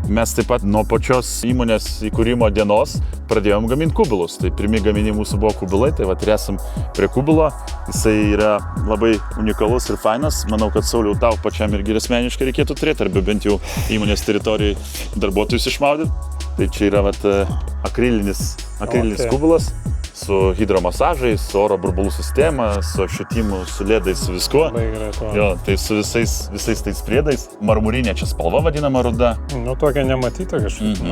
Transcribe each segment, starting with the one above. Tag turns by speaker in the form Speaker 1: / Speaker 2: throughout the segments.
Speaker 1: mes taip pat nuo pačios įmonės įkūrimo dienos pradėjom gaminti kubilus. Tai pirmi gaminiai mūsų buvo kubilai, tai vat ir esam prie kubilo. Jisai yra labai unikalus ir fainas. Manau, kad Sauliau tau pačiam irgi asmeniškai reikėtų turėti, arba bent jau įmonės teritorijai darbuotojus išmaudyti. Tai čia yra vat akrilinis kubilas su hidromasažais, su oro burbulų sistema, su apšvietimu, su ledais, su viskuo. Jo, tai su visais tais priedais. Marmurinė čia spalva vadinama ruda.
Speaker 2: Nu, tokia nematyta kažkaip,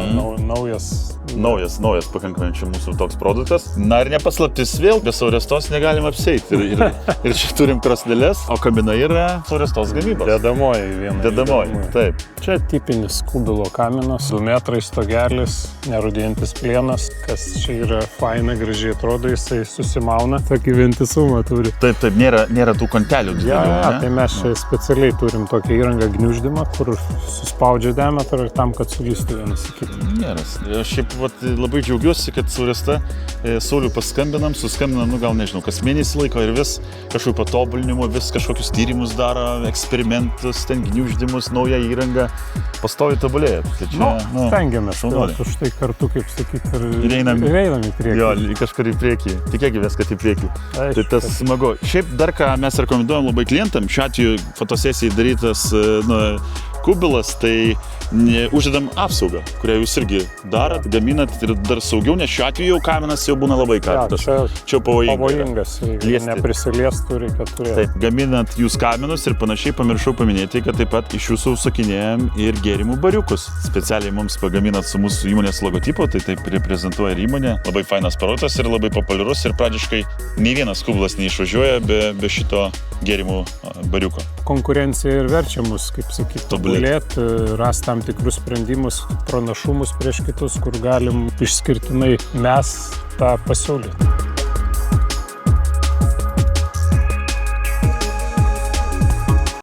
Speaker 1: Naujas pakankamai čia mūsų toks produktas. Na ir nepaslaptis vėl, be Saurėstos negalim apsieiti. Ir čia turim krosneles, o kaminai yra Saurėstos gamybos. Dedamoji, taip.
Speaker 2: Čia tipinis kubilo kaminas, 2 metrai stogelis, nerūdėjantis plienas, kas čia yra faina, gražiai atrodo, jisai susimauna, tokį vientisumą turi.
Speaker 1: Taip, nėra tų kontelių didelių.
Speaker 2: Tai mes čia specialiai turim tokią įrangą gniuždymą, kur suspaudžia diametrą tam, kad sulystų vienas į kitą.
Speaker 1: Geras. Šiaip labai džiaugiuosi, kad Saurėsta Saulių suskambinam, gal nežinau, kas mėnesį laiko ir vis kažkokių patobulinimų, vis kažkokius tyrimus daro, eksperimentus, ten gniuždymus, naują įrangą, pastoviai tobulėja. Tai čia,
Speaker 2: stengiamės, už tai kartu, kaip sakyti, ir einam į priekį.
Speaker 1: Jo, kažkur į priekį. Tikėkimės, kad į priekį. Tai tas smagu. Šiaip dar ką mes rekomenduojam labai klientam, šiuo atveju fotosesijai darytas kubilas, tai uždedam apsaugą, kurią jūs irgi darot, gaminat ir dar saugiau, nes šiuo atveju kaminas jau būna labai karštas. Čia
Speaker 2: pavojingas, neprisiliestų reikia turėti.
Speaker 1: Taip, gaminat jūs kaminus ir panašiai, pamiršau paminėti, kad taip pat iš jūsų užsakinėjam ir gėrimų bariukus. Specialiai mums pagaminat su mūsų įmonės logotipo, tai taip reprezentuoja ir įmonė. Labai fainas produktas ir labai populiarus ir pradžiškai nei vienas kubilas neišvažiuoja be šito gėrimų bariuko.
Speaker 2: Konkurencija ir verčia mus, kaip sakyti, tobulėti, rasti tam tikrus sprendimus, pranašumus prieš kitus, kur galim išskirtinai mes tą pasiūlyti.